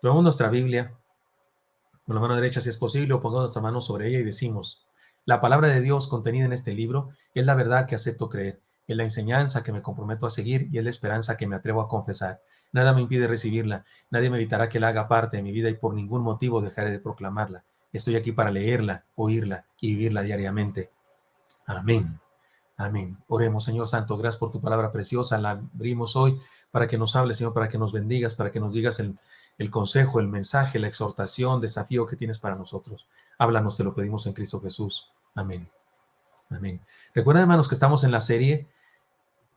Tomamos nuestra Biblia con la mano derecha, si es posible, o pongamos nuestra mano sobre ella y decimos: la palabra de Dios contenida en este libro es la verdad que acepto creer, es la enseñanza que me comprometo a seguir y es la esperanza que me atrevo a confesar. Nada me impide recibirla, nadie me evitará que la haga parte de mi vida y por ningún motivo dejaré de proclamarla. Estoy aquí para leerla, oírla y vivirla diariamente. Amén. Amén. Oremos. Señor Santo, gracias por tu palabra preciosa. La abrimos hoy para que nos hables, Señor, para que nos bendigas, para que nos digas el consejo, el mensaje, la exhortación, desafío que tienes para nosotros. Háblanos, te lo pedimos en Cristo Jesús. Amén. Amén. Recuerden, hermanos, que estamos en la serie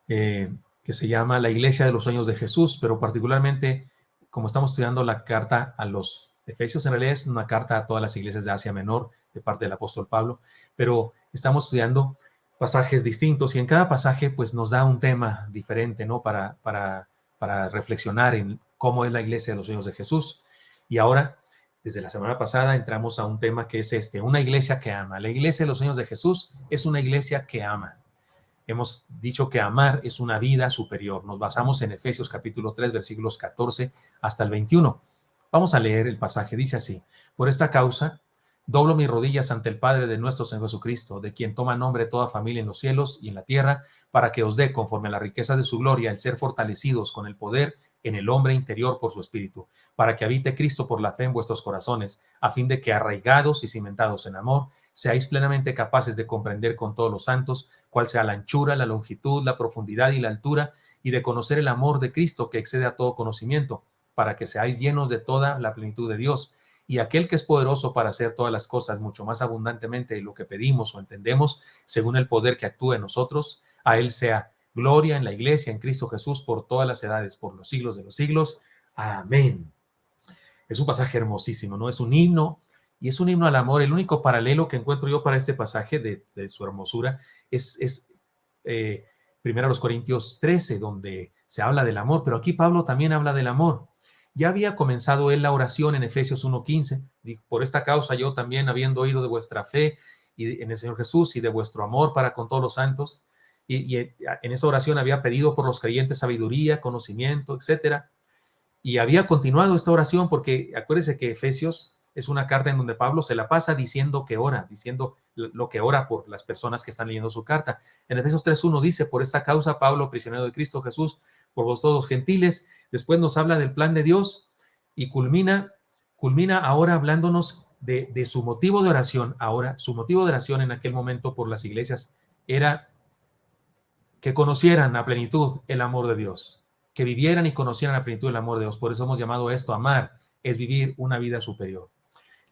que se llama La Iglesia de los Sueños de Jesús, pero particularmente, como estamos estudiando la carta a los Efesios, en realidad es una carta a todas las iglesias de Asia Menor, de parte del apóstol Pablo, pero estamos estudiando pasajes distintos y en cada pasaje pues nos da un tema diferente, ¿no? Para reflexionar en cómo es la Iglesia de los Sueños de Jesús. Y ahora, desde la semana pasada, entramos a un tema que es una iglesia que ama. La Iglesia de los Sueños de Jesús es una iglesia que ama. Hemos dicho que amar es una vida superior. Nos basamos en Efesios capítulo 3, versículos 14 hasta el 21. Vamos a leer el pasaje. Dice así: por esta causa, doblo mis rodillas ante el Padre de nuestro Señor Jesucristo, de quien toma nombre toda familia en los cielos y en la tierra, para que os dé, conforme a la riqueza de su gloria, el ser fortalecidos con el poder en el hombre interior por su espíritu, para que habite Cristo por la fe en vuestros corazones, a fin de que, arraigados y cimentados en amor, seáis plenamente capaces de comprender con todos los santos cuál sea la anchura, la longitud, la profundidad y la altura, y de conocer el amor de Cristo que excede a todo conocimiento, para que seáis llenos de toda la plenitud de Dios. Y aquel que es poderoso para hacer todas las cosas mucho más abundantemente de lo que pedimos o entendemos, según el poder que actúa en nosotros, a él sea gloria en la iglesia, en Cristo Jesús, por todas las edades, por los siglos de los siglos. Amén. Es un pasaje hermosísimo, ¿no? Es un himno, y es un himno al amor. El único paralelo que encuentro yo para este pasaje de su hermosura es 1 Corintios 13, donde se habla del amor, pero aquí Pablo también habla del amor. Ya había comenzado él la oración en Efesios 1:15, dijo: por esta causa yo también, habiendo oído de vuestra fe y en el Señor Jesús y de vuestro amor para con todos los santos, y en esa oración había pedido por los creyentes sabiduría, conocimiento, etcétera. Y había continuado esta oración porque acuérdense que Efesios es una carta en donde Pablo se la pasa diciendo que ora, diciendo lo que ora por las personas que están leyendo su carta. En Efesios 3:1 dice: por esta causa, Pablo, prisionero de Cristo Jesús, por vosotros los gentiles. Después nos habla del plan de Dios y culmina ahora hablándonos de su motivo de oración. Ahora, su motivo de oración en aquel momento por las iglesias era que conocieran a plenitud el amor de Dios, que vivieran y conocieran a plenitud el amor de Dios. Por eso hemos llamado esto amar, es vivir una vida superior.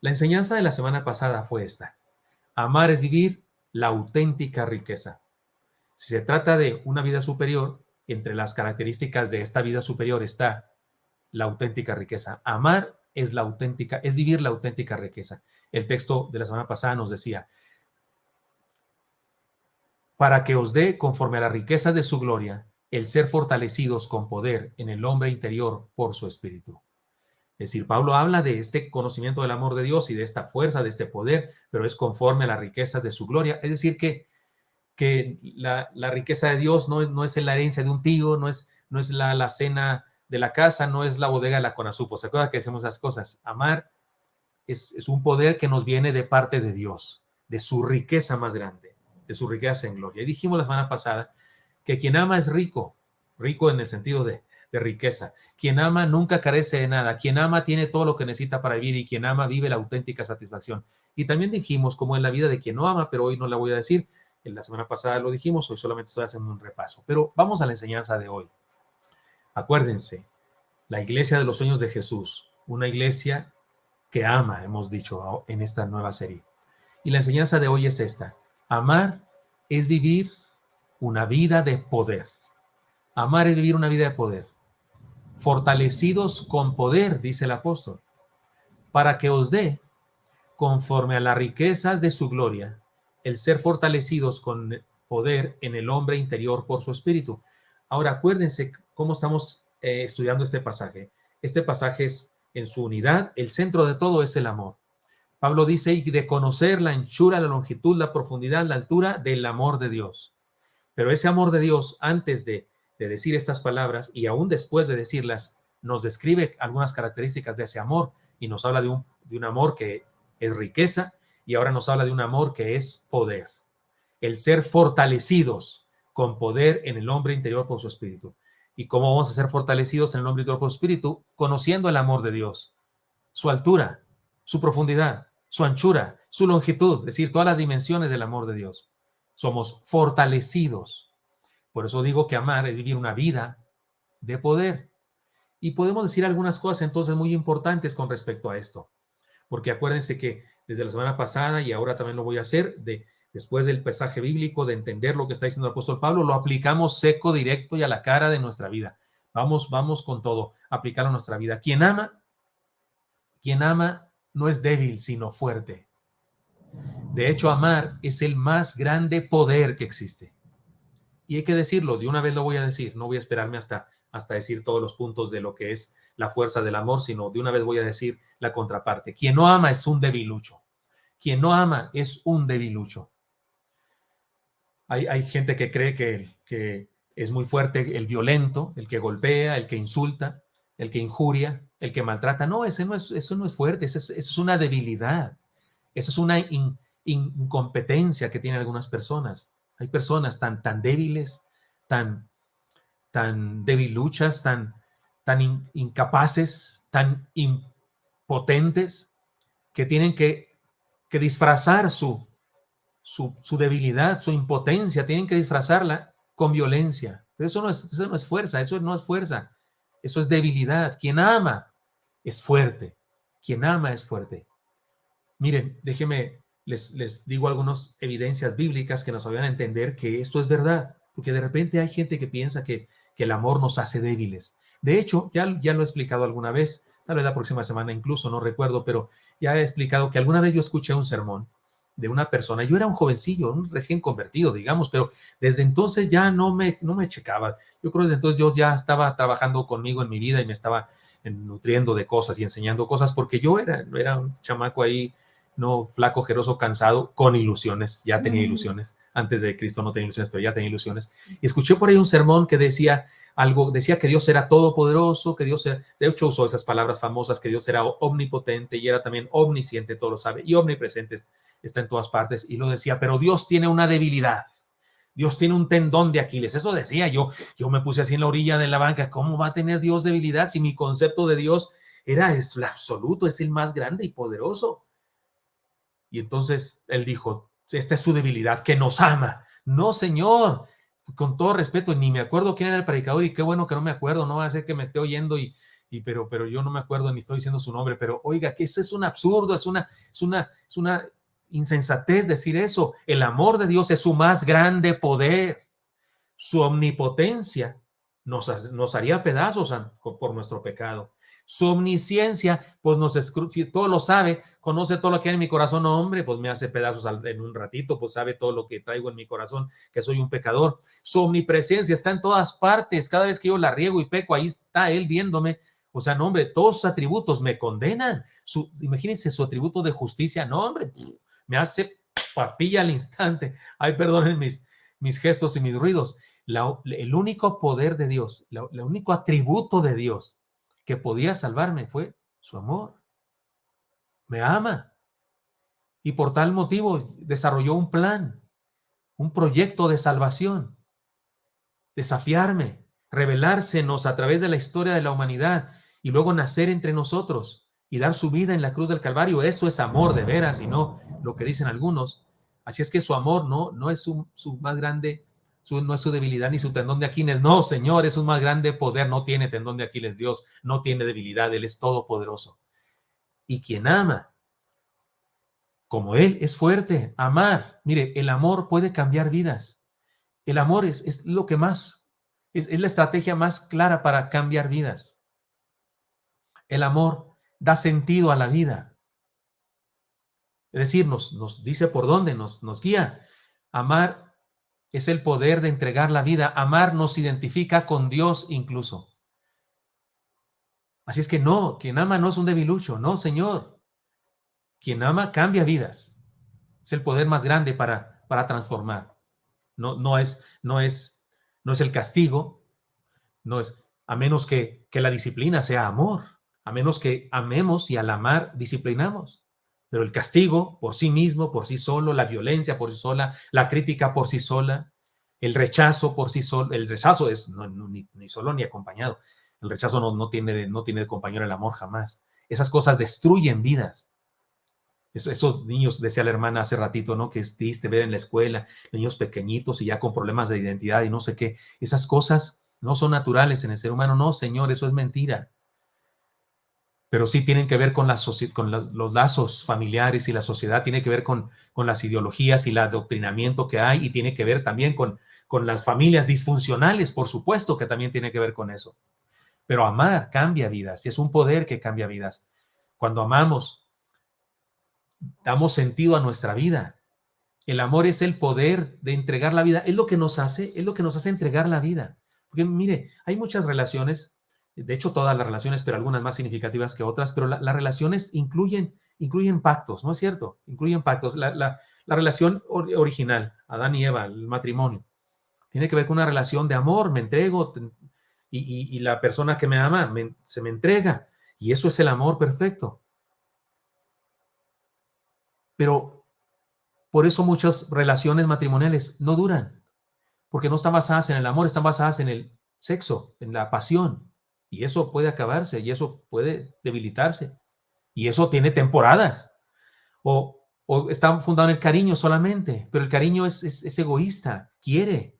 La enseñanza de la semana pasada fue esta: amar es vivir la auténtica riqueza. Si se trata de una vida superior, entre las características de esta vida superior está la auténtica riqueza. Amar es la auténtica, es vivir la auténtica riqueza. El texto de la semana pasada nos decía: para que os dé, conforme a la riqueza de su gloria, el ser fortalecidos con poder en el hombre interior por su espíritu. Es decir, Pablo habla de este conocimiento del amor de Dios y de esta fuerza, de este poder, pero es conforme a la riqueza de su gloria. Es decir, que la riqueza de Dios no es la herencia de un tío, no es la cena de la casa, no es la bodega de la Conasupo. ¿Se acuerdan que decimos esas cosas? Amar es un poder que nos viene de parte de Dios, de su riqueza más grande, de su riqueza en gloria. Y dijimos la semana pasada que quien ama es rico, rico en el sentido de riqueza. Quien ama nunca carece de nada. Quien ama tiene todo lo que necesita para vivir, y quien ama vive la auténtica satisfacción. Y también dijimos cómo es la vida de quien no ama, pero hoy no la voy a decir. En la semana pasada lo dijimos, hoy solamente estoy haciendo un repaso. Pero vamos a la enseñanza de hoy. Acuérdense, la iglesia de los sueños de Jesús, una iglesia que ama, hemos dicho en esta nueva serie. Y la enseñanza de hoy es esta: amar es vivir una vida de poder. Amar es vivir una vida de poder. Fortalecidos con poder, dice el apóstol, para que os dé, conforme a las riquezas de su gloria, el ser fortalecidos con poder en el hombre interior por su espíritu. Ahora, acuérdense cómo estamos estudiando este pasaje. Este pasaje es, en su unidad, el centro de todo es el amor. Pablo dice: y de conocer la anchura, la longitud, la profundidad, la altura del amor de Dios. Pero ese amor de Dios, antes de decir estas palabras y aún después de decirlas, nos describe algunas características de ese amor y nos habla de un amor que es riqueza y ahora nos habla de un amor que es poder. El ser fortalecidos con poder en el hombre interior por su espíritu. ¿Y cómo vamos a ser fortalecidos en el hombre interior por su espíritu? Conociendo el amor de Dios, su altura, su profundidad, su anchura, su longitud, es decir, todas las dimensiones del amor de Dios. Somos fortalecidos. Por eso digo que amar es vivir una vida de poder. Y podemos decir algunas cosas entonces muy importantes con respecto a esto. Porque acuérdense que desde la semana pasada y ahora también lo voy a hacer, después del pasaje bíblico, de entender lo que está diciendo el apóstol Pablo, lo aplicamos seco, directo y a la cara de nuestra vida. Vamos con todo, aplicarlo a nuestra vida. Quien ama no es débil, sino fuerte. De hecho, amar es el más grande poder que existe. Y hay que decirlo, de una vez lo voy a decir, no voy a esperarme hasta decir todos los puntos de lo que es la fuerza del amor, sino de una vez voy a decir la contraparte. Quien no ama es un debilucho. Quien no ama es un debilucho. Hay gente que cree que es muy fuerte el violento, el que golpea, el que insulta, el que injuria, el que maltrata. No, eso no es fuerte, eso es una debilidad. Eso es una incompetencia que tienen algunas personas. Hay personas tan débiles, tan debiluchas, tan incapaces, tan impotentes, que tienen que disfrazar su debilidad, su impotencia, tienen que disfrazarla con violencia. Pero eso no es fuerza, eso es debilidad. Quien ama es fuerte, quien ama es fuerte. Miren, déjenme, les digo algunas evidencias bíblicas que nos ayudan a entender que esto es verdad, porque de repente hay gente que piensa que el amor nos hace débiles. De hecho, ya lo he explicado alguna vez, tal vez la próxima semana incluso, no recuerdo, pero ya he explicado que alguna vez yo escuché un sermón de una persona. Yo era un jovencillo, un recién convertido, digamos, pero desde entonces ya no me checaba. Yo creo que desde entonces Dios ya estaba trabajando conmigo en mi vida y me estaba nutriendo de cosas y enseñando cosas, porque yo era un chamaco ahí, no flaco, ojeroso, cansado, con ilusiones. Ya tenía ilusiones. Antes de Cristo no tenía ilusiones, pero ya tenía ilusiones. Y escuché por ahí un sermón que decía que Dios era todopoderoso, que Dios era, de hecho usó esas palabras famosas, que Dios era omnipotente y era también omnisciente, todo lo sabe, y omnipresente, está en todas partes. Y lo decía, pero Dios tiene una debilidad. Dios tiene un tendón de Aquiles. Eso decía yo. Yo me puse así en la orilla de la banca. ¿Cómo va a tener Dios debilidad si mi concepto de Dios es el absoluto, es el más grande y poderoso? Y entonces él dijo, esta es su debilidad, que nos ama. No, Señor, con todo respeto, ni me acuerdo quién era el predicador y qué bueno que no me acuerdo, no va a ser que me esté oyendo pero yo no me acuerdo ni estoy diciendo su nombre, pero oiga, que eso es un absurdo, es una insensatez decir eso. El amor de Dios es su más grande poder. Su omnipotencia nos haría pedazos por nuestro pecado. Su omnisciencia, pues si todo lo sabe, conoce todo lo que hay en mi corazón, hombre, pues me hace pedazos en un ratito, pues sabe todo lo que traigo en mi corazón, que soy un pecador. Su omnipresencia está en todas partes, cada vez que yo la riego y peco, ahí está Él viéndome. O sea, no, hombre, todos sus atributos me condenan. Imagínense su atributo de justicia, no, hombre, me hace papilla al instante. Ay, perdonen mis gestos y mis ruidos. El único poder de Dios, el único atributo de Dios que podía salvarme fue su amor. Me ama. Y por tal motivo desarrolló un plan, un proyecto de salvación, desafiarme, revelársenos a través de la historia de la humanidad y luego nacer entre nosotros y dar su vida en la cruz del Calvario. Eso es amor de veras y no lo que dicen algunos. Así es que su amor no es su más grande, no es su debilidad ni su tendón de Aquiles. No, Señor, es un más grande poder. No tiene tendón de Aquiles Dios, no tiene debilidad. Él es todopoderoso. Y quien ama, como Él, es fuerte. Amar, mire, el amor puede cambiar vidas. El amor es lo que más, es la estrategia más clara para cambiar vidas. El amor da sentido a la vida. Es decir, nos dice por dónde, nos guía. Amar es el poder de entregar la vida. Amar nos identifica con Dios incluso. Así es que no, quien ama no es un debilucho, no, Señor. Quien ama cambia vidas. Es el poder más grande para transformar. No es el castigo, no es a menos que la disciplina sea amor, a menos que amemos y al amar disciplinamos. Pero el castigo por sí mismo, por sí solo, la violencia por sí sola, la crítica por sí sola, el rechazo por sí solo, el rechazo es ni solo ni acompañado. El rechazo no tiene de compañero el amor jamás. Esas cosas destruyen vidas. Esos niños, decía la hermana hace ratito, ¿no? Que es triste ver en la escuela niños pequeñitos y ya con problemas de identidad y no sé qué. Esas cosas no son naturales en el ser humano. No, señor, eso es mentira. Pero sí tienen que ver con, los lazos familiares y la sociedad, tiene que ver con las ideologías y el adoctrinamiento que hay, y tiene que ver también con las familias disfuncionales, por supuesto que también tiene que ver con eso. Pero amar cambia vidas, y es un poder que cambia vidas. Cuando amamos, damos sentido a nuestra vida. El amor es el poder de entregar la vida, es lo que nos hace entregar la vida. Porque mire, hay muchas relaciones, de hecho todas las relaciones, pero algunas más significativas que otras, pero las relaciones incluyen pactos, ¿no es cierto? Incluyen pactos. La relación original, Adán y Eva, el matrimonio, tiene que ver con una relación de amor, me entrego, y la persona que me ama se me entrega, y eso es el amor perfecto. Pero por eso muchas relaciones matrimoniales no duran, porque no están basadas en el amor, están basadas en el sexo, en la pasión. Y eso puede acabarse, y eso puede debilitarse, y eso tiene temporadas. O está fundado en el cariño solamente, pero el cariño es egoísta, quiere.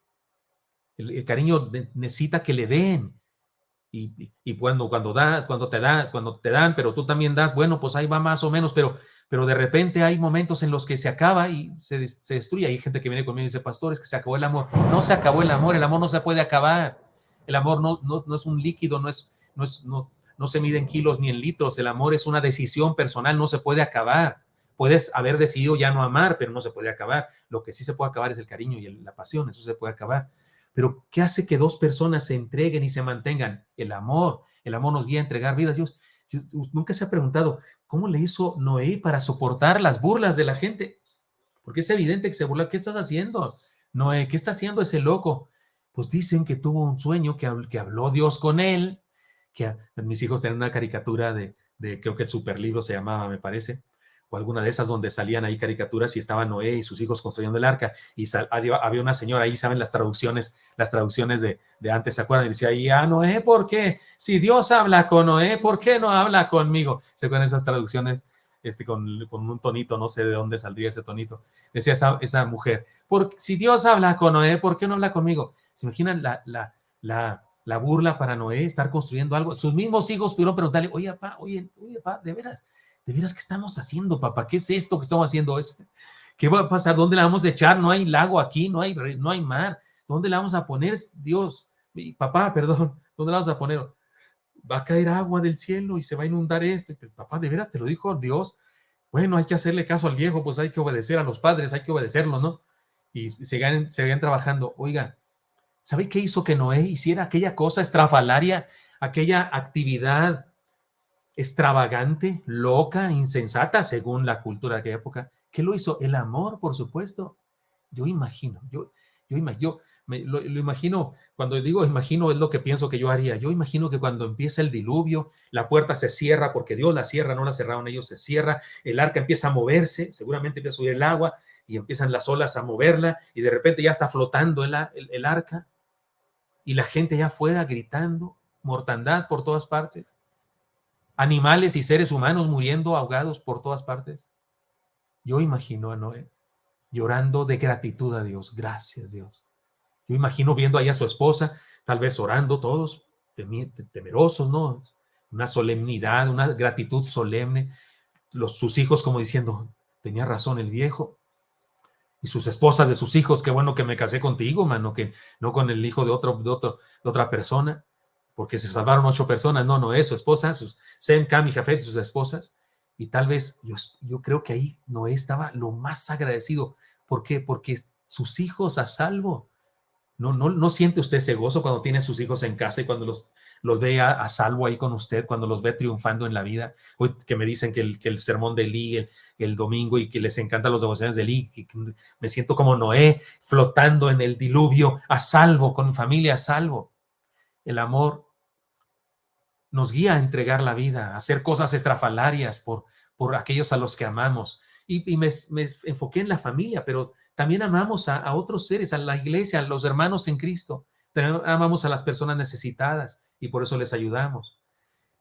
El cariño necesita que le den. Y cuando te dan, pero tú también das, bueno, pues ahí va más o menos, pero de repente hay momentos en los que se acaba y se destruye. Hay gente que viene conmigo y dice, pastor, es que se acabó el amor. No se acabó el amor no se puede acabar. El amor no es un líquido, no se mide en kilos ni en litros. El amor es una decisión personal, no se puede acabar. Puedes haber decidido ya no amar, pero no se puede acabar. Lo que sí se puede acabar es el cariño y la pasión, eso se puede acabar. Pero ¿qué hace que dos personas se entreguen y se mantengan? El amor. El amor nos guía a entregar vidas. Dios, nunca se ha preguntado cómo le hizo Noé para soportar las burlas de la gente. Porque es evidente que se burla. ¿Qué estás haciendo, Noé? ¿Qué está haciendo ese loco? Pues dicen que tuvo un sueño, que habló Dios con él. Mis hijos tenían una caricatura creo que el Superlibro se llamaba, me parece, o alguna de esas donde salían ahí caricaturas y estaba Noé y sus hijos construyendo el arca, y había una señora ahí, saben las traducciones de antes, ¿se acuerdan? Y decía, y a Noé, ¿por qué? Si Dios habla con Noé, ¿por qué no habla conmigo? ¿Se acuerdan esas traducciones? Con un tonito, no sé de dónde saldría ese tonito. Decía esa mujer, si Dios habla con Noé, ¿por qué no habla conmigo? ¿Se imaginan la burla para Noé, estar construyendo algo? Sus mismos hijos pudieron preguntarle, oye, papá, ¿de veras, qué estamos haciendo, papá? ¿Qué es esto que estamos haciendo? ¿Qué va a pasar? ¿Dónde la vamos a echar? No hay lago aquí, no hay mar. ¿Dónde la vamos a poner, Dios? Papá, perdón, ¿dónde la vamos a poner? Va a caer agua del cielo y se va a inundar esto. Papá, ¿de veras te lo dijo Dios? Bueno, hay que hacerle caso al viejo, pues hay que obedecer a los padres, hay que obedecerlos, ¿no? Y seguían trabajando. Oigan, ¿sabe qué hizo que Noé hiciera aquella cosa estrafalaria, aquella actividad extravagante, loca, insensata, según la cultura de aquella época? ¿Qué lo hizo? El amor, por supuesto. Yo imagino, lo imagino, cuando digo imagino es lo que pienso que yo haría. Yo imagino que cuando empieza el diluvio, la puerta se cierra porque Dios la cierra, no la cerraron ellos, se cierra, el arca empieza a moverse, seguramente empieza a subir el agua y empiezan las olas a moverla y de repente ya está flotando el arca y la gente ya afuera gritando, mortandad por todas partes, animales y seres humanos muriendo ahogados por todas partes. Yo imagino a Noé llorando de gratitud a Dios. Gracias, Dios. Yo imagino viendo ahí a su esposa, tal vez orando todos, temerosos, ¿no? Una solemnidad, una gratitud solemne. Sus hijos como diciendo, tenía razón el viejo. Y sus esposas de sus hijos, qué bueno que me casé contigo, mano, que no con el hijo de otra persona, porque se salvaron 8 personas. No, su esposa, Sem, Cam y Jafet y sus esposas. Y tal vez yo creo que ahí Noé estaba lo más agradecido. ¿Por qué? Porque sus hijos a salvo. No siente usted ese gozo cuando tiene a sus hijos en casa y cuando los ve a salvo ahí con usted, cuando los ve triunfando en la vida. Hoy que me dicen que el sermón de Lee el domingo y que les encantan los devocionales de Lee, que me siento como Noé flotando en el diluvio a salvo, con mi familia a salvo. El amor nos guía a entregar la vida, a hacer cosas estrafalarias por aquellos a los que amamos. Y me enfoqué en la familia, pero también amamos a otros seres, a la iglesia, a los hermanos en Cristo. También amamos a las personas necesitadas y por eso les ayudamos.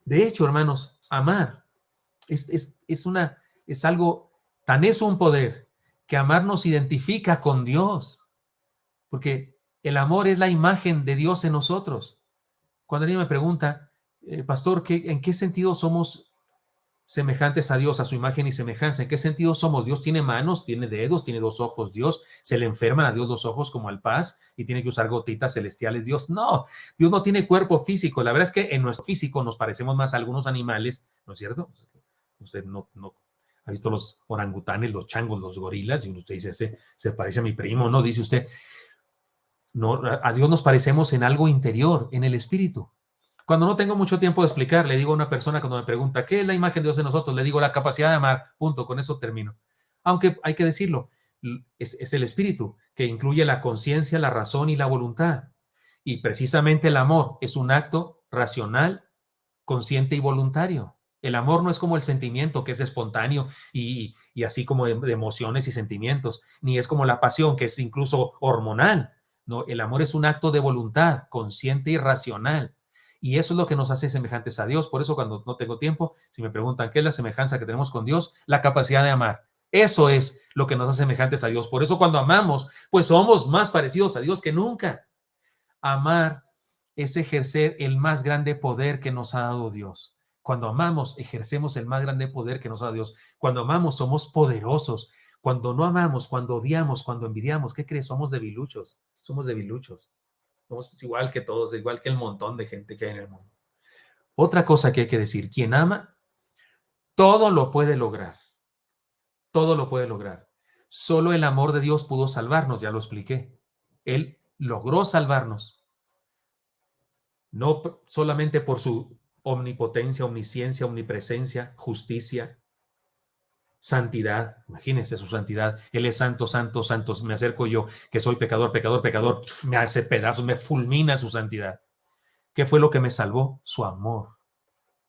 De hecho, hermanos, amar es algo, tan es un poder que amar nos identifica con Dios, porque el amor es la imagen de Dios en nosotros. Cuando alguien me pregunta, pastor, ¿en qué sentido somos semejantes a Dios, a su imagen y semejanza? ¿En qué sentido somos? Dios tiene manos, tiene dedos, tiene dos ojos. Dios se le enferman a Dios los ojos como al paz y tiene que usar gotitas celestiales. Dios no, Dios no tiene cuerpo físico. La verdad es que en nuestro físico nos parecemos más a algunos animales, ¿no es cierto? Usted no ha visto los orangutanes, los changos, los gorilas, y usted dice, se parece a mi primo, ¿no? Dice usted, no, a Dios nos parecemos en algo interior, en el espíritu. Cuando no tengo mucho tiempo de explicar, le digo a una persona cuando me pregunta, ¿qué es la imagen de Dios en nosotros? Le digo, la capacidad de amar, punto, con eso termino. Aunque hay que decirlo, es el espíritu, que incluye la conciencia, la razón y la voluntad. Y precisamente el amor es un acto racional, consciente y voluntario. El amor no es como el sentimiento, que es espontáneo y así como de emociones y sentimientos, ni es como la pasión, que es incluso hormonal. No, el amor es un acto de voluntad, consciente y racional. Y eso es lo que nos hace semejantes a Dios. Por eso cuando no tengo tiempo, si me preguntan qué es la semejanza que tenemos con Dios, la capacidad de amar. Eso es lo que nos hace semejantes a Dios. Por eso cuando amamos, pues somos más parecidos a Dios que nunca. Amar es ejercer el más grande poder que nos ha dado Dios. Cuando amamos, ejercemos el más grande poder que nos ha dado Dios. Cuando amamos, somos poderosos. Cuando no amamos, cuando odiamos, cuando envidiamos, ¿qué crees? Somos debiluchos. Somos debiluchos. Somos igual que todos, igual que el montón de gente que hay en el mundo. Otra cosa que hay que decir, quien ama, todo lo puede lograr. Todo lo puede lograr. Solo el amor de Dios pudo salvarnos, ya lo expliqué. Él logró salvarnos. No solamente por su omnipotencia, omnisciencia, omnipresencia, justicia, santidad. Imagínense su santidad. Él es santo, santo, santo. Me acerco yo, que soy pecador, pecador, pecador. Me hace pedazos, me fulmina su santidad. ¿Qué fue lo que me salvó? Su amor.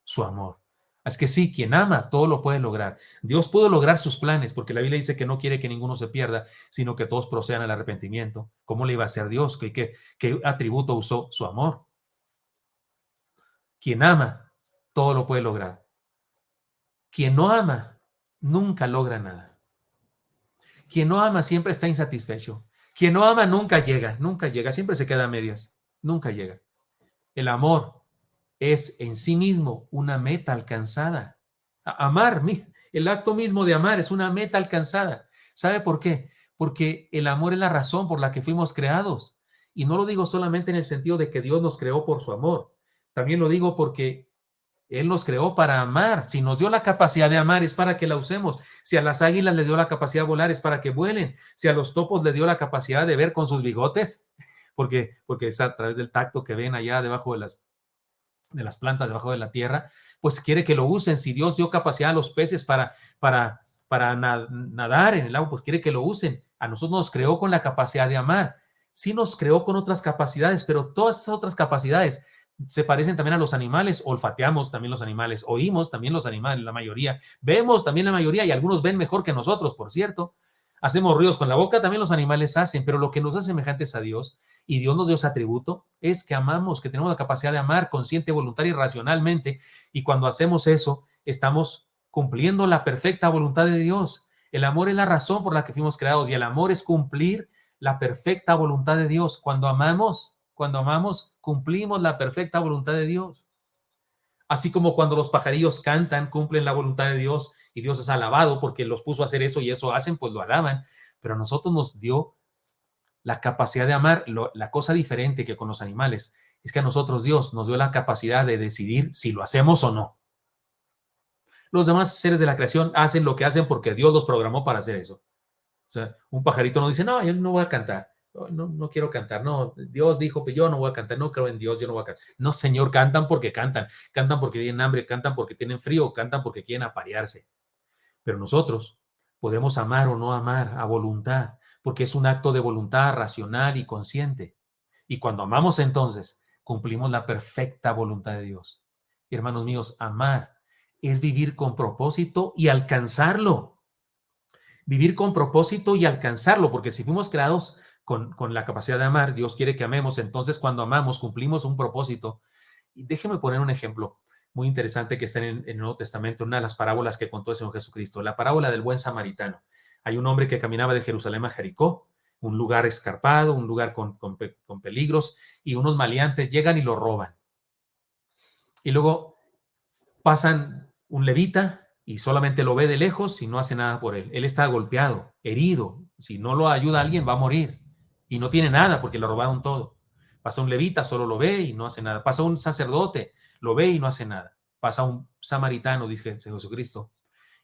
Su amor. Es que sí, quien ama todo lo puede lograr. Dios pudo lograr sus planes, porque la Biblia dice que no quiere que ninguno se pierda, sino que todos procedan al arrepentimiento. ¿Cómo le iba a hacer Dios? ¿Qué atributo usó? Su amor. Quien ama, todo lo puede lograr. Quien no ama, nunca logra nada. Quien no ama siempre está insatisfecho. Quien no ama nunca llega, siempre se queda a medias, nunca llega. El amor es en sí mismo una meta alcanzada. Amar, el acto mismo de amar es una meta alcanzada. ¿Sabe por qué? Porque el amor es la razón por la que fuimos creados. Y no lo digo solamente en el sentido de que Dios nos creó por su amor. También lo digo porque Él nos creó para amar. Si nos dio la capacidad de amar es para que la usemos. Si a las águilas le dio la capacidad de volar es para que vuelen. Si a los topos le dio la capacidad de ver con sus bigotes, porque es a través del tacto que ven allá debajo de las plantas, debajo de la tierra, pues quiere que lo usen. Si Dios dio capacidad a los peces para nadar en el agua, pues quiere que lo usen. A nosotros nos creó con la capacidad de amar. Sí nos creó con otras capacidades, pero todas esas otras capacidades se parecen también a los animales. Olfateamos también los animales, oímos también los animales, la mayoría, vemos también la mayoría, y algunos ven mejor que nosotros, por cierto. Hacemos ruidos con la boca, también los animales hacen, pero lo que nos hace semejantes a Dios, y Dios nos dio ese atributo, es que amamos, que tenemos la capacidad de amar consciente, voluntaria y racionalmente, y cuando hacemos eso, estamos cumpliendo la perfecta voluntad de Dios. El amor es la razón por la que fuimos creados, y el amor es cumplir la perfecta voluntad de Dios. Cuando amamos, cumplimos la perfecta voluntad de Dios. Así como cuando los pajarillos cantan, cumplen la voluntad de Dios y Dios es alabado porque los puso a hacer eso y eso hacen, pues lo alaban. Pero a nosotros nos dio la capacidad de amar. La cosa diferente que con los animales es que a nosotros Dios nos dio la capacidad de decidir si lo hacemos o no. Los demás seres de la creación hacen lo que hacen porque Dios los programó para hacer eso. O sea, un pajarito no dice, no, yo no voy a cantar. No quiero cantar, no, Dios dijo que yo no voy a cantar, no creo en Dios, yo no voy a cantar. No, Señor, cantan porque tienen hambre, cantan porque tienen frío, cantan porque quieren aparearse. Pero nosotros podemos amar o no amar a voluntad, porque es un acto de voluntad racional y consciente. Y cuando amamos entonces, cumplimos la perfecta voluntad de Dios. Hermanos míos, amar es vivir con propósito y alcanzarlo. Vivir con propósito y alcanzarlo, porque si fuimos creados con la capacidad de amar, Dios quiere que amemos, entonces cuando amamos cumplimos un propósito. Y déjeme poner un ejemplo muy interesante que está en el Nuevo Testamento, una de las parábolas que contó el Señor Jesucristo, la parábola del buen samaritano. Hay un hombre que caminaba de Jerusalén a Jericó, un lugar escarpado, un lugar con peligros, y unos maleantes llegan y lo roban. Y luego pasan un levita y solamente lo ve de lejos y no hace nada por él. Él está golpeado, herido. Si no lo ayuda a alguien, va a morir. Y no tiene nada porque le robaron todo. Pasa un levita, solo lo ve y no hace nada. Pasa un sacerdote, lo ve y no hace nada. Pasa un samaritano, dice Jesucristo,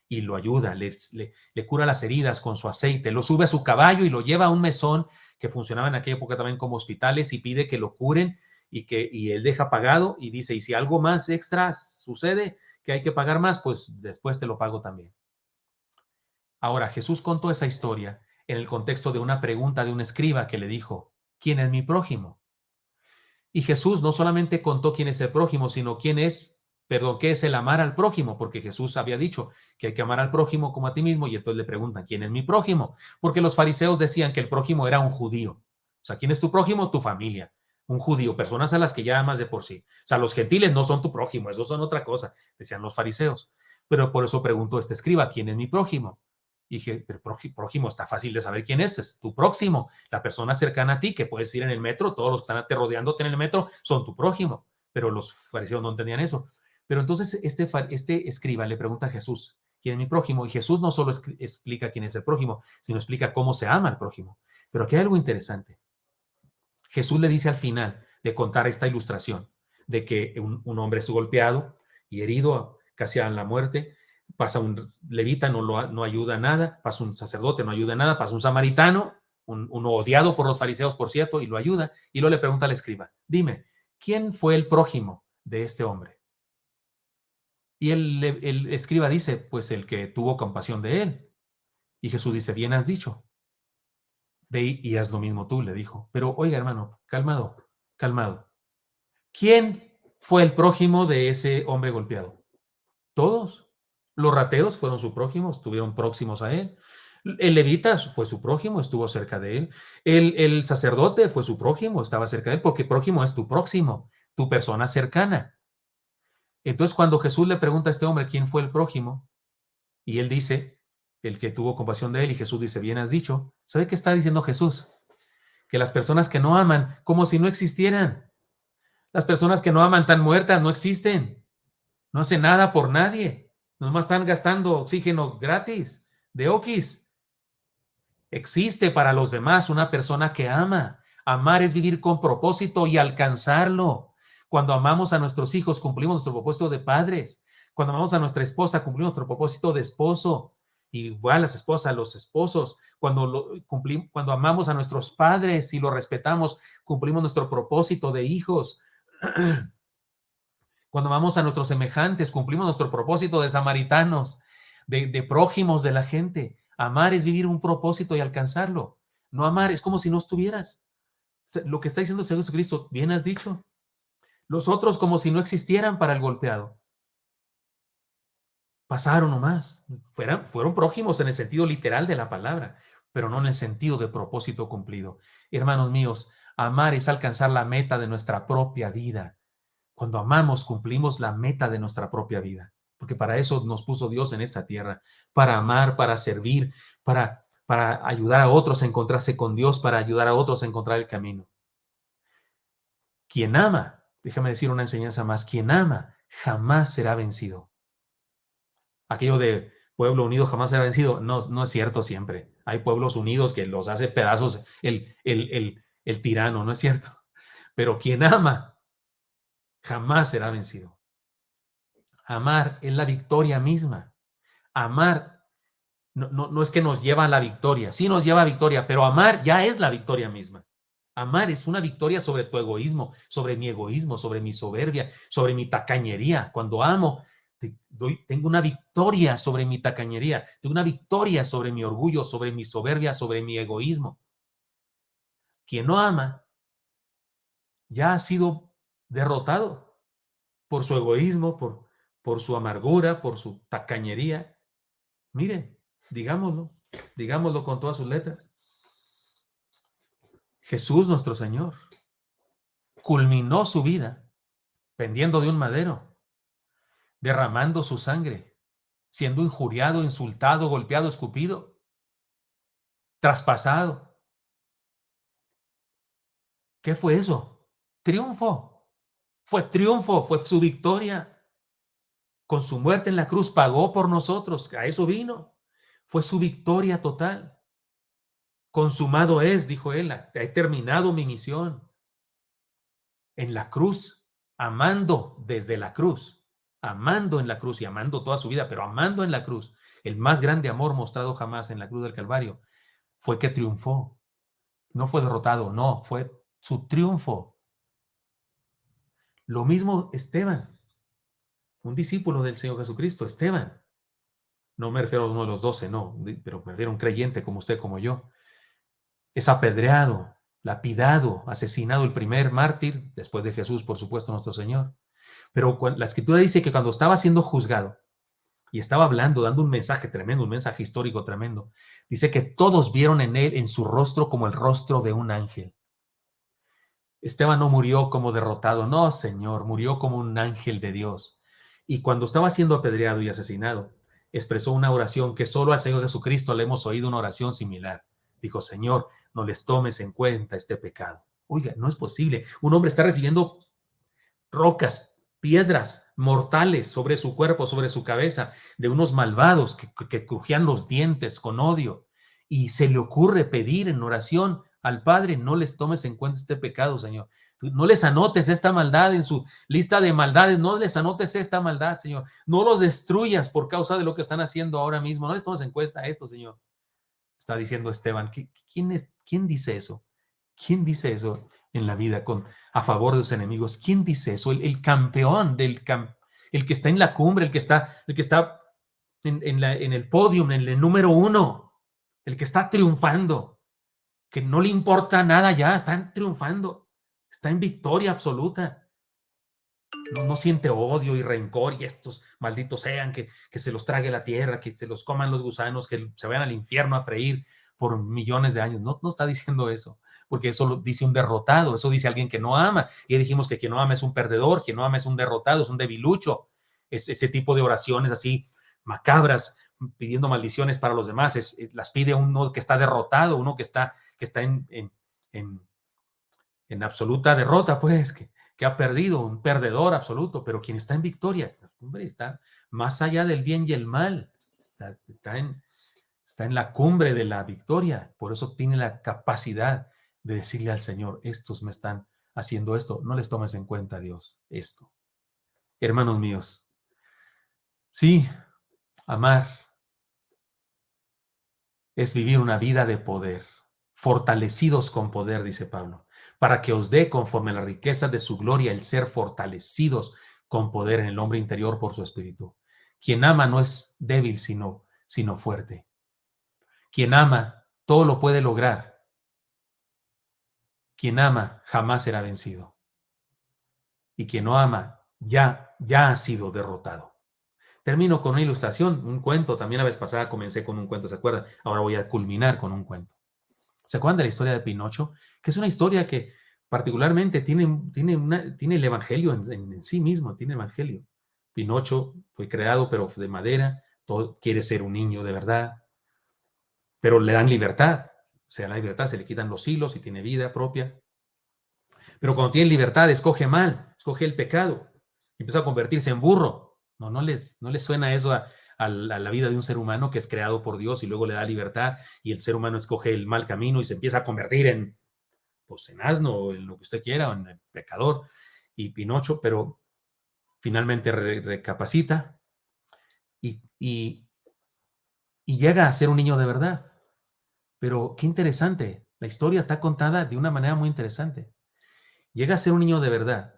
y lo ayuda, le cura las heridas con su aceite, lo sube a su caballo y lo lleva a un mesón que funcionaba en aquella época también como hospitales y pide que lo curen y él deja pagado y dice, y si algo más extra sucede, que hay que pagar más, pues después te lo pago también. Ahora, Jesús contó esa historia en el contexto de una pregunta de un escriba que le dijo, ¿quién es mi prójimo? Y Jesús no solamente contó quién es el prójimo, sino qué es el amar al prójimo, porque Jesús había dicho que hay que amar al prójimo como a ti mismo, y entonces le preguntan, ¿quién es mi prójimo? Porque los fariseos decían que el prójimo era un judío. O sea, ¿quién es tu prójimo? Tu familia. Un judío, personas a las que ya amas de por sí. O sea, los gentiles no son tu prójimo, esos son otra cosa, decían los fariseos. Pero por eso preguntó este escriba, ¿quién es mi prójimo? Y dije, pero prójimo está fácil de saber quién es tu próximo, la persona cercana a ti que puedes ir en el metro, todos los que están rodeándote en el metro son tu prójimo, pero los fariseos no entendían eso. Pero entonces este escriba le pregunta a Jesús, ¿quién es mi prójimo? Y Jesús no solo explica quién es el prójimo, sino explica cómo se ama al prójimo. Pero aquí hay algo interesante. Jesús le dice al final de contar esta ilustración de que un hombre es golpeado y herido casi a la muerte, pasa un levita, no ayuda a nada, pasa un sacerdote, no ayuda a nada, pasa un samaritano, uno odiado por los fariseos, por cierto, y lo ayuda, y luego le pregunta al escriba, dime, ¿quién fue el prójimo de este hombre? Y el escriba dice, pues el que tuvo compasión de él. Y Jesús dice, bien has dicho, ve y haz lo mismo tú, le dijo. Pero oiga, hermano, calmado, calmado. ¿Quién fue el prójimo de ese hombre golpeado? Todos. Los rateros fueron su prójimo, estuvieron próximos a él. El levita fue su prójimo, estuvo cerca de él. El sacerdote fue su prójimo, estaba cerca de él, porque prójimo es tu próximo, tu persona cercana. Entonces, cuando Jesús le pregunta a este hombre quién fue el prójimo, y él dice, el que tuvo compasión de él, y Jesús dice, bien has dicho, ¿sabe qué está diciendo Jesús? Que las personas que no aman, como si no existieran. Las personas que no aman están muertas, no existen. No hacen nada por nadie. Nomás están gastando oxígeno gratis, de oquis. Existe para los demás una persona que ama. Amar es vivir con propósito y alcanzarlo. Cuando amamos a nuestros hijos, cumplimos nuestro propósito de padres. Cuando amamos a nuestra esposa, cumplimos nuestro propósito de esposo. Igual las esposas, los esposos. Cuando amamos a nuestros padres y los respetamos, cumplimos nuestro propósito de hijos. Cuando amamos a nuestros semejantes, cumplimos nuestro propósito de samaritanos, de prójimos de la gente. Amar es vivir un propósito y alcanzarlo. No amar es como si no estuvieras. Lo que está diciendo el Señor Jesucristo, bien has dicho. Los otros como si no existieran para el golpeado. Pasaron nomás. Fueron prójimos en el sentido literal de la palabra, pero no en el sentido de propósito cumplido. Hermanos míos, amar es alcanzar la meta de nuestra propia vida. Cuando amamos, cumplimos la meta de nuestra propia vida, porque para eso nos puso Dios en esta tierra, para amar, para servir, para ayudar a otros a encontrarse con Dios, para ayudar a otros a encontrar el camino. Quien ama, déjame decir una enseñanza más, quien ama jamás será vencido. Aquello de pueblo unido jamás será vencido, no es cierto siempre. Hay pueblos unidos que los hace pedazos el tirano, no es cierto. Pero quien ama jamás será vencido. Amar es la victoria misma. Amar no es que nos lleva a la victoria, sí nos lleva a victoria, pero amar ya es la victoria misma. Amar es una victoria sobre tu egoísmo, sobre mi soberbia, sobre mi tacañería. Cuando amo, tengo una victoria sobre mi tacañería, tengo una victoria sobre mi orgullo, sobre mi soberbia, sobre mi egoísmo. Quien no ama ya ha sido derrotado. por su egoísmo, por su amargura, por su tacañería. Miren, digámoslo con todas sus letras. Jesús nuestro Señor culminó su vida pendiendo de un madero, derramando su sangre, siendo injuriado, insultado, golpeado, escupido, traspasado. ¿Qué fue eso? Triunfo. Fue triunfo, fue su victoria. Con su muerte en la cruz pagó por nosotros. A eso vino. Fue su victoria total. Consumado es, dijo él, he terminado mi misión. En la cruz, amando desde la cruz, amando en la cruz y amando toda su vida, pero amando en la cruz, el más grande amor mostrado jamás en la cruz del Calvario, fue que triunfó. No fue derrotado, no, fue su triunfo. Lo mismo Esteban, un discípulo del Señor Jesucristo, Esteban. No me refiero a uno de los 12, no, pero me refiero a un creyente como usted, como yo. Es apedreado, lapidado, asesinado, el primer mártir, después de Jesús, por supuesto, nuestro Señor. Pero la Escritura dice que cuando estaba siendo juzgado y estaba hablando, dando un mensaje tremendo, un mensaje histórico tremendo, dice que todos vieron en él, en su rostro, como el rostro de un ángel. Esteban no murió como derrotado, no, Señor, murió como un ángel de Dios. Y cuando estaba siendo apedreado y asesinado, expresó una oración que solo al Señor Jesucristo le hemos oído una oración similar. Dijo, Señor, no les tomes en cuenta este pecado. Oiga, no es posible. Un hombre está recibiendo rocas, piedras mortales sobre su cuerpo, sobre su cabeza, de unos malvados que crujían los dientes con odio. Y se le ocurre pedir en oración al Padre, no les tomes en cuenta este pecado, Señor. No les anotes esta maldad en su lista de maldades, no les anotes esta maldad, Señor. No los destruyas por causa de lo que están haciendo ahora mismo. No les tomes en cuenta esto, Señor. Está diciendo Esteban. ¿Quién dice eso? ¿Quién dice eso en la vida a favor de los enemigos? ¿Quién dice eso? El campeón el que está en la cumbre, el que está en el podium, en el número uno, el que está triunfando, que no le importa nada ya, están triunfando, está en victoria absoluta. No siente odio y rencor y estos malditos sean, que se los trague la tierra, que se los coman los gusanos, que se vayan al infierno a freír por millones de años. No está diciendo eso, porque eso lo dice un derrotado, eso dice alguien que no ama. Y dijimos que quien no ama es un perdedor, quien no ama es un derrotado, es un debilucho. Es ese tipo de oraciones así macabras, pidiendo maldiciones para los demás, las pide uno que está derrotado, uno que está en absoluta derrota, pues, que ha perdido, un perdedor absoluto, pero quien está en victoria, hombre, está más allá del bien y el mal, está en la cumbre de la victoria, por eso tiene la capacidad de decirle al Señor, estos me están haciendo esto, no les tomes en cuenta, Dios, esto. Hermanos míos, sí, amar es vivir una vida de poder, fortalecidos con poder, dice Pablo, para que os dé conforme a la riqueza de su gloria el ser fortalecidos con poder en el hombre interior por su espíritu. Quien ama no es débil, sino fuerte. Quien ama todo lo puede lograr. Quien ama jamás será vencido. Y quien no ama ya ha sido derrotado. Termino con una ilustración, un cuento. También la vez pasada comencé con un cuento, ¿se acuerdan? Ahora voy a culminar con un cuento. ¿Se acuerdan de la historia de Pinocho? Que es una historia que particularmente tiene el evangelio en sí mismo, tiene evangelio. Pinocho fue creado, pero de madera, quiere ser un niño de verdad, pero le dan libertad. O sea, la libertad, se le quitan los hilos y tiene vida propia. Pero cuando tiene libertad, escoge mal, escoge el pecado, y empieza a convertirse en burro. No les suena eso a la vida de un ser humano que es creado por Dios y luego le da libertad y el ser humano escoge el mal camino y se empieza a convertir en asno o en lo que usted quiera, o en el pecador y Pinocho, pero finalmente recapacita y llega a ser un niño de verdad. Pero qué interesante, la historia está contada de una manera muy interesante. Llega a ser un niño de verdad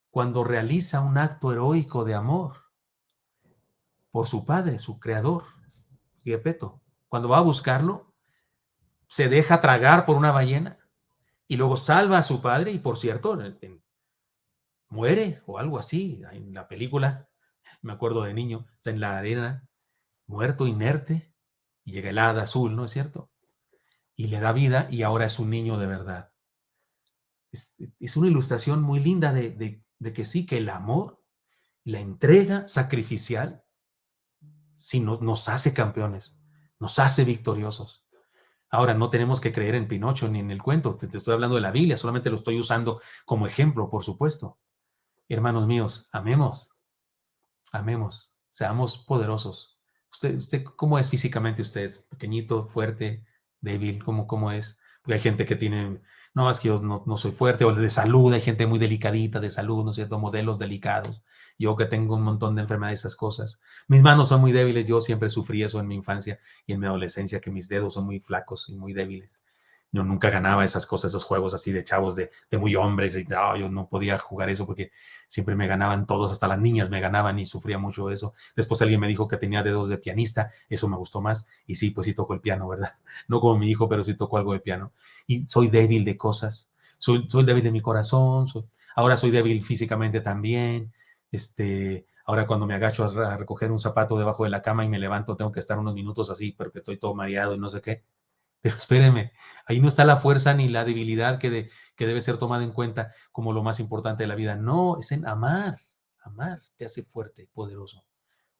cuando realiza un acto heroico de amor por su padre, su creador, Gepeto. Cuando va a buscarlo, se deja tragar por una ballena y luego salva a su padre. Y por cierto, muere o algo así. En la película, me acuerdo de niño, está en la arena, muerto, inerte, y llega el hada azul, ¿no es cierto? Y le da vida y ahora es un niño de verdad. Es una ilustración muy linda de que sí, que el amor, la entrega sacrificial, sí, nos hace campeones, nos hace victoriosos. Ahora, no tenemos que creer en Pinocho ni en el cuento, te estoy hablando de la Biblia, solamente lo estoy usando como ejemplo, por supuesto. Hermanos míos, amemos, amemos, seamos poderosos. ¿Usted cómo es físicamente usted? ¿Pequeñito, fuerte, débil? ¿Cómo es? Porque hay gente que tiene, no, es que yo no soy fuerte, o de salud, hay gente muy delicadita de salud, ¿no es cierto? Modelos delicados. Yo que tengo un montón de enfermedades, esas cosas. Mis manos son muy débiles, yo siempre sufrí eso en mi infancia y en mi adolescencia, que mis dedos son muy flacos y muy débiles. Yo nunca ganaba esas cosas, esos juegos así de chavos, de muy hombres. Y, no, yo no podía jugar eso porque siempre me ganaban todos, hasta las niñas me ganaban y sufría mucho de eso. Después alguien me dijo que tenía dedos de pianista, eso me gustó más. Y sí, pues sí tocó el piano, ¿verdad? No como mi hijo, pero sí tocó algo de piano. Y soy débil de cosas, soy débil de mi corazón, ahora soy débil físicamente también. Ahora cuando me agacho a recoger un zapato debajo de la cama y me levanto, tengo que estar unos minutos así, pero que estoy todo mareado y no sé qué. Pero espéreme, ahí no está la fuerza ni la debilidad que debe ser tomada en cuenta como lo más importante de la vida. No, es en amar. Amar te hace fuerte, poderoso.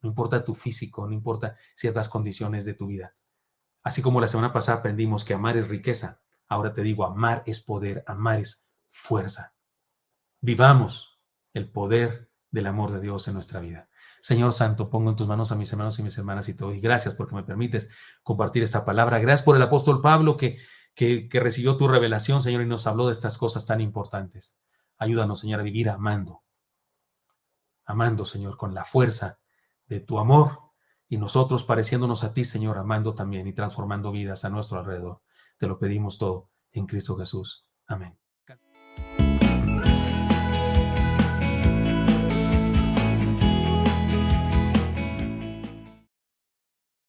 No importa tu físico, no importa ciertas condiciones de tu vida. Así como la semana pasada aprendimos que amar es riqueza, ahora te digo, amar es poder, amar es fuerza. Vivamos el poder del amor de Dios en nuestra vida. Señor Santo, pongo en tus manos a mis hermanos y mis hermanas y te doy gracias porque me permites compartir esta palabra. Gracias por el apóstol Pablo que recibió tu revelación, Señor, y nos habló de estas cosas tan importantes. Ayúdanos, Señor, a vivir amando, amando, Señor, con la fuerza de tu amor y nosotros pareciéndonos a ti, Señor, amando también y transformando vidas a nuestro alrededor. Te lo pedimos todo en Cristo Jesús. Amén.